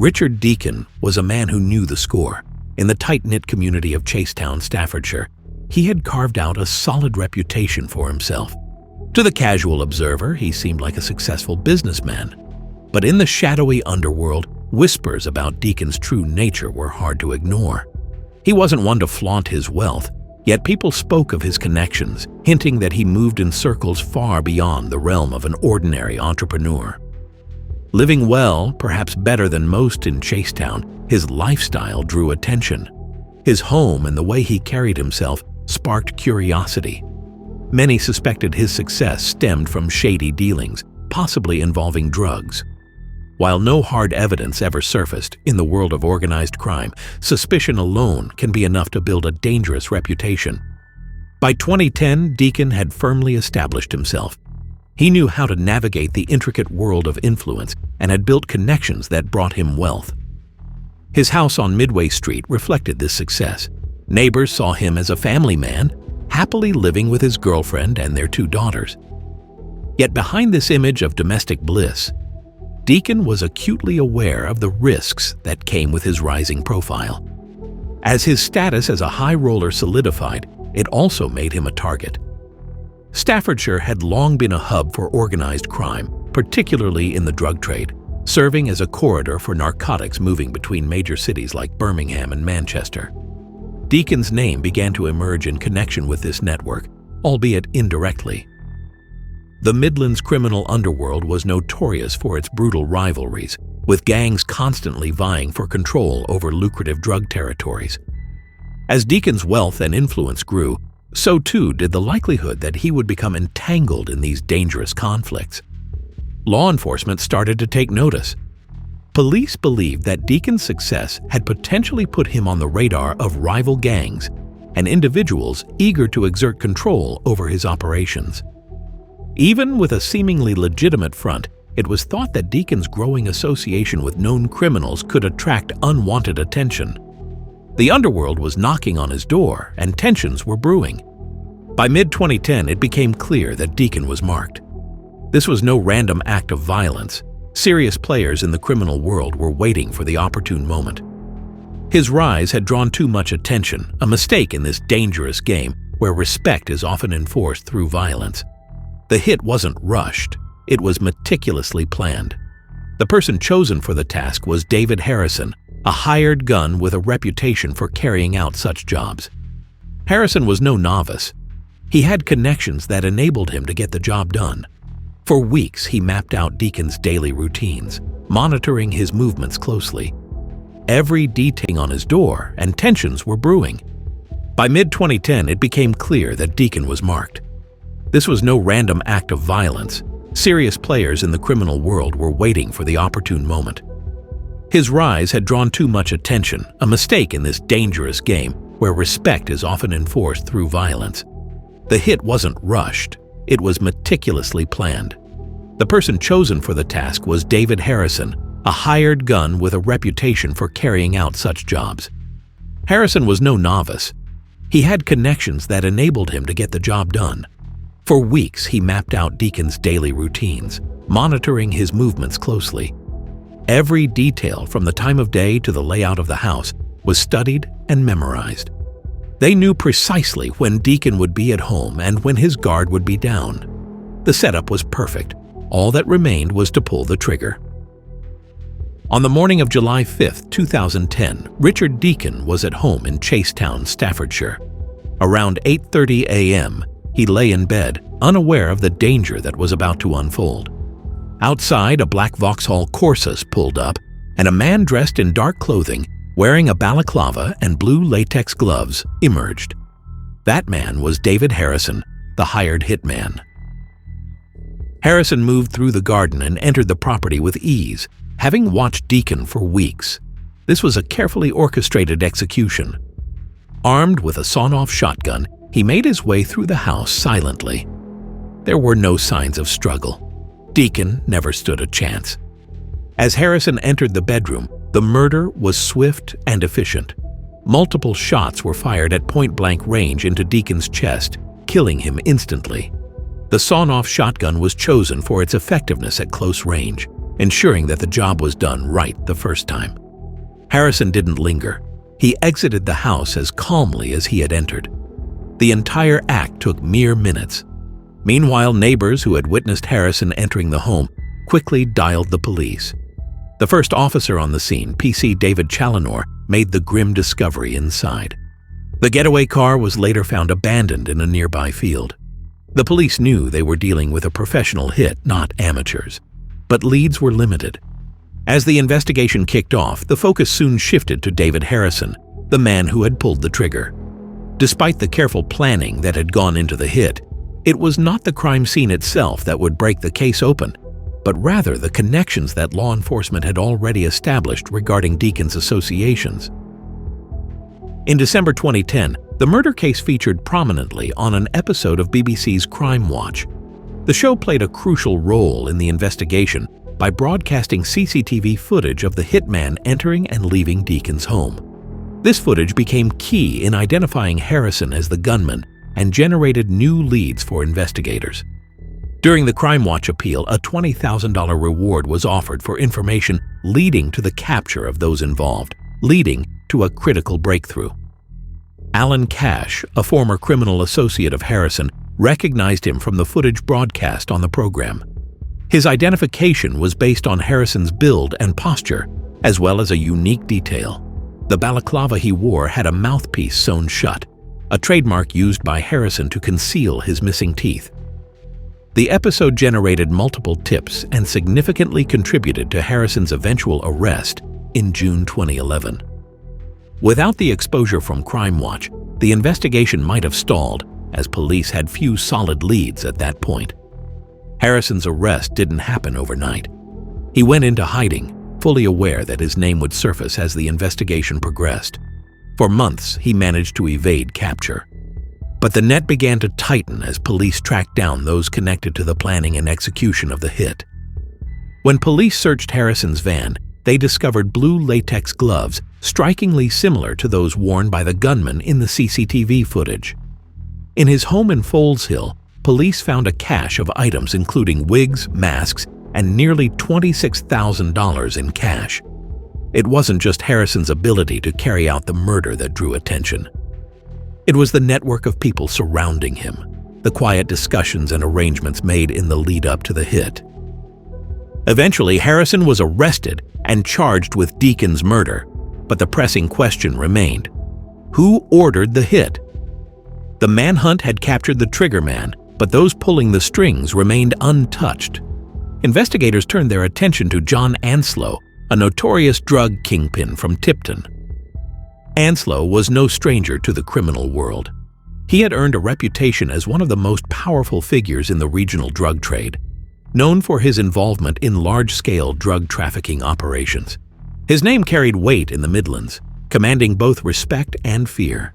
Richard Deacon was a man who knew the score. In the tight-knit community of Chasetown, Staffordshire, he had carved out a solid reputation for himself. To the casual observer, he seemed like a successful businessman. But in the shadowy underworld, whispers about Deacon's true nature were hard to ignore. He wasn't one to flaunt his wealth, yet people spoke of his connections, hinting that he moved in circles far beyond the realm of an ordinary entrepreneur. Living well, perhaps better than most in Chasetown, his lifestyle drew attention. His home and the way he carried himself sparked curiosity. Many suspected his success stemmed from shady dealings, possibly involving drugs. While no hard evidence ever surfaced, in the world of organized crime, suspicion alone can be enough to build a dangerous reputation. By 2010, Deacon had firmly established himself. He knew how to navigate the intricate world of influence and had built connections that brought him wealth. His house on Midway Street reflected this success. Neighbors saw him as a family man, happily living with his girlfriend and their 2 daughters. Yet behind this image of domestic bliss, Deacon was acutely aware of the risks that came with his rising profile. As his status as a high roller solidified, it also made him a target. Staffordshire had long been a hub for organized crime, particularly in the drug trade, serving as a corridor for narcotics moving between major cities like Birmingham and Manchester. Deacon's name began to emerge in connection with this network, albeit indirectly. The Midlands criminal underworld was notorious for its brutal rivalries, with gangs constantly vying for control over lucrative drug territories. As Deacon's wealth and influence grew, so too did the likelihood that he would become entangled in these dangerous conflicts. Law enforcement started to take notice. Police believed that Deacon's success had potentially put him on the radar of rival gangs and individuals eager to exert control over his operations. Even with a seemingly legitimate front, it was thought that Deacon's growing association with known criminals could attract unwanted attention. The underworld was knocking on his door, and tensions were brewing. By mid-2010, it became clear that Deacon was marked. This was no random act of violence. Serious players in the criminal world were waiting for the opportune moment. His rise had drawn too much attention, a mistake in this dangerous game where respect is often enforced through violence. The hit wasn't rushed, it was meticulously planned. The person chosen for the task was David Harrison, a hired gun with a reputation for carrying out such jobs. Harrison was no novice. He had connections that enabled him to get the job done. For weeks, he mapped out Deacon's daily routines, monitoring his movements closely. Every detail on his door, and tensions were brewing. By mid-2010, it became clear that Deacon was marked. This was no random act of violence. Serious players in the criminal world were waiting for the opportune moment. His rise had drawn too much attention, a mistake in this dangerous game where respect is often enforced through violence. The hit wasn't rushed, it was meticulously planned. The person chosen for the task was David Harrison, a hired gun with a reputation for carrying out such jobs. Harrison was no novice. He had connections that enabled him to get the job done. For weeks, he mapped out Deacon's daily routines, monitoring his movements closely. Every detail from the time of day to the layout of the house was studied and memorized. They knew precisely when Deacon would be at home and when his guard would be down. The setup was perfect. All that remained was to pull the trigger. On the morning of July 5, 2010, Richard Deacon was at home in Chasetown, Staffordshire. Around 8:30 a.m., he lay in bed, unaware of the danger that was about to unfold. Outside, a black Vauxhall Corsa pulled up, and a man dressed in dark clothing, wearing a balaclava and blue latex gloves, emerged. That man was David Harrison, the hired hitman. Harrison moved through the garden and entered the property with ease, having watched Deacon for weeks. This was a carefully orchestrated execution. Armed with a sawn-off shotgun, he made his way through the house silently. There were no signs of struggle. Deacon never stood a chance. As Harrison entered the bedroom, the murder was swift and efficient. Multiple shots were fired at point-blank range into Deacon's chest, killing him instantly. The sawn-off shotgun was chosen for its effectiveness at close range. ensuring that the job was done right the first time. Harrison didn't linger. He exited the house as calmly as he had entered. The entire act took mere minutes. Meanwhile, neighbors who had witnessed Harrison entering the home quickly dialed the police. The first officer on the scene, PC David Challenor, made the grim discovery inside. The getaway car was later found abandoned in a nearby field. The police knew they were dealing with a professional hit, not amateurs. But leads were limited. As the investigation kicked off, the focus soon shifted to David Harrison, the man who had pulled the trigger. Despite the careful planning that had gone into the hit, it was not the crime scene itself that would break the case open, but rather the connections that law enforcement had already established regarding Deacon's associations. In December 2010, the murder case featured prominently on an episode of BBC's Crime Watch. The show played a crucial role in the investigation by broadcasting CCTV footage of the hitman entering and leaving Deacon's home. This footage became key in identifying Harrison as the gunman and generated new leads for investigators. During the Crime Watch appeal, a $20,000 reward was offered for information leading to the capture of those involved, leading to a critical breakthrough. Alan Cash, a former criminal associate of Harrison, recognized him from the footage broadcast on the program. His identification was based on Harrison's build and posture, as well as a unique detail. The balaclava he wore had a mouthpiece sewn shut, a trademark used by Harrison to conceal his missing teeth. The episode generated multiple tips and significantly contributed to Harrison's eventual arrest in June 2011. Without the exposure from Crime Watch, the investigation might have stalled, as police had few solid leads at that point. Harrison's arrest didn't happen overnight. He went into hiding, fully aware that his name would surface as the investigation progressed. For months, he managed to evade capture. But the net began to tighten as police tracked down those connected to the planning and execution of the hit. When police searched Harrison's van, they discovered blue latex gloves strikingly similar to those worn by the gunman in the CCTV footage. In his home in Folds Hill, police found a cache of items including wigs, masks, and nearly $26,000 in cash. It wasn't just Harrison's ability to carry out the murder that drew attention. It was the network of people surrounding him, the quiet discussions and arrangements made in the lead-up to the hit. Eventually, Harrison was arrested and charged with Deacon's murder, but the pressing question remained: who ordered the hit? The manhunt had captured the triggerman, but those pulling the strings remained untouched. Investigators turned their attention to John Anslow, a notorious drug kingpin from Tipton. Anslow was no stranger to the criminal world. He had earned a reputation as one of the most powerful figures in the regional drug trade, known for his involvement in large-scale drug trafficking operations. His name carried weight in the Midlands, commanding both respect and fear.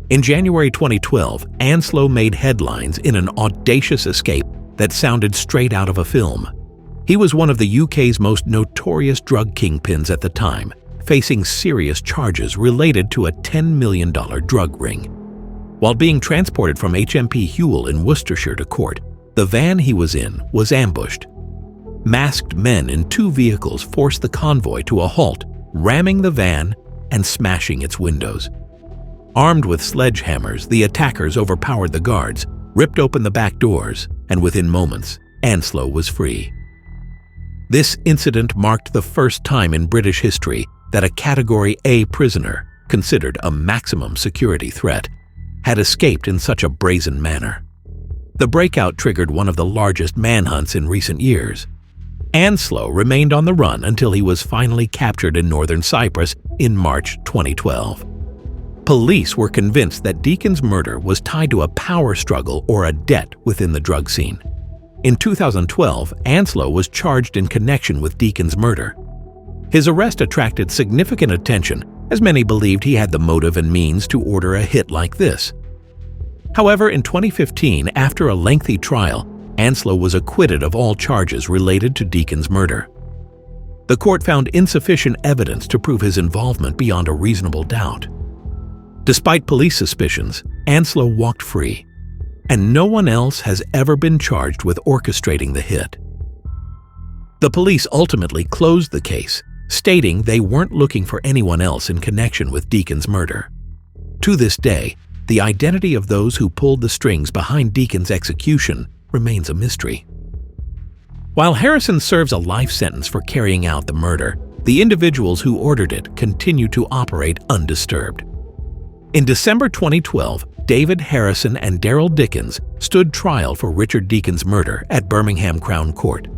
In January 2012, Anslow made headlines in an audacious escape that sounded straight out of a film. He was one of the UK's most notorious drug kingpins at the time, facing serious charges related to a $10 million drug ring. While being transported from HMP Hewell in Worcestershire to court, the van he was in was ambushed. Masked men in two vehicles forced the convoy to a halt, ramming the van and smashing its windows. Armed with sledgehammers, the attackers overpowered the guards, ripped open the back doors, and within moments, Anslow was free. This incident marked the first time in British history that a Category A prisoner, considered a maximum security threat, had escaped in such a brazen manner. The breakout triggered one of the largest manhunts in recent years. Anslow remained on the run until he was finally captured in northern Cyprus in March 2012. Police were convinced that Deacon's murder was tied to a power struggle or a debt within the drug scene. In 2012, Anslow was charged in connection with Deacon's murder. His arrest attracted significant attention, as many believed he had the motive and means to order a hit like this. However, in 2015, after a lengthy trial, Anslow was acquitted of all charges related to Deacon's murder. The court found insufficient evidence to prove his involvement beyond a reasonable doubt. Despite police suspicions, Anslow walked free, and no one else has ever been charged with orchestrating the hit. The police ultimately closed the case, stating they weren't looking for anyone else in connection with Deacon's murder. To this day, the identity of those who pulled the strings behind Deacon's execution remains a mystery. While Harrison serves a life sentence for carrying out the murder, the individuals who ordered it continue to operate undisturbed. In December 2012, David Harrison and Daryl Dickens stood trial for Richard Deacon's murder at Birmingham Crown Court.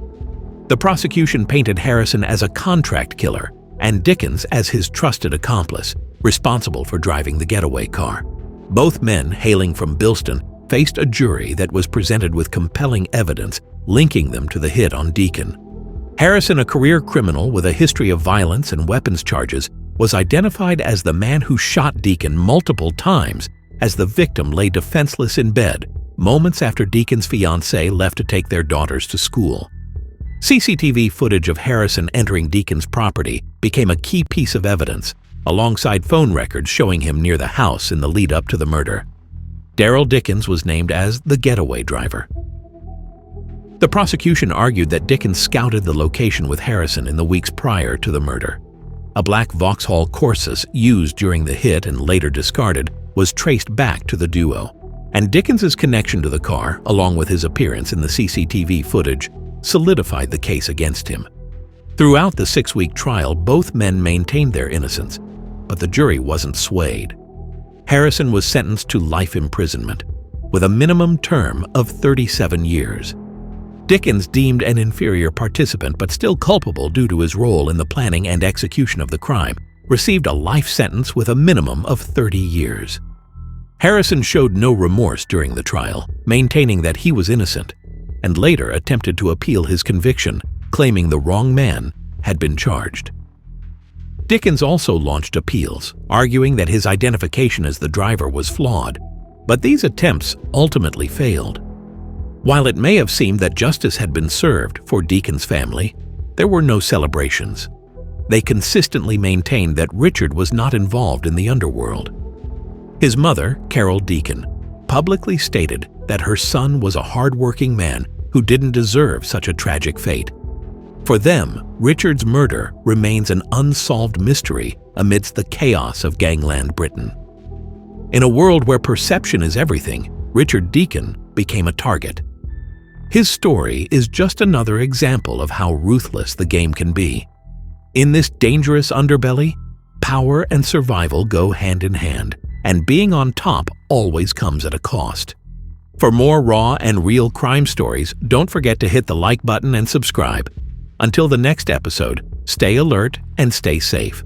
The prosecution painted Harrison as a contract killer and Dickens as his trusted accomplice, responsible for driving the getaway car. Both men, hailing from Bilston, faced a jury that was presented with compelling evidence linking them to the hit on Deacon. Harrison, a career criminal with a history of violence and weapons charges, was identified as the man who shot Deacon multiple times as the victim lay defenseless in bed moments after Deacon's fiancée left to take their daughters to school. CCTV footage of Harrison entering Deacon's property became a key piece of evidence, alongside phone records showing him near the house in the lead-up to the murder. Daryl Dickens was named as the getaway driver. The prosecution argued that Dickens scouted the location with Harrison in the weeks prior to the murder. A black Vauxhall Corsa used during the hit and later discarded was traced back to the duo, and Dickens's connection to the car, along with his appearance in the CCTV footage, solidified the case against him. Throughout the 6-week trial, both men maintained their innocence, but the jury wasn't swayed. Harrison was sentenced to life imprisonment, with a minimum term of 37 years. Dickens, deemed an inferior participant but still culpable due to his role in the planning and execution of the crime, received a life sentence with a minimum of 30 years. Harrison showed no remorse during the trial, maintaining that he was innocent, and later attempted to appeal his conviction, claiming the wrong man had been charged. Dickens also launched appeals, arguing that his identification as the driver was flawed, but these attempts ultimately failed. While it may have seemed that justice had been served for Deacon's family, there were no celebrations. They consistently maintained that Richard was not involved in the underworld. His mother, Carol Deacon, publicly stated that her son was a hard-working man who didn't deserve such a tragic fate. For them, Richard's murder remains an unsolved mystery amidst the chaos of Gangland Britain. In a world where perception is everything, Richard Deacon became a target. His story is just another example of how ruthless the game can be. In this dangerous underbelly, power and survival go hand in hand, and being on top always comes at a cost. For more raw and real crime stories, don't forget to hit the like button and subscribe. Until the next episode, stay alert and stay safe.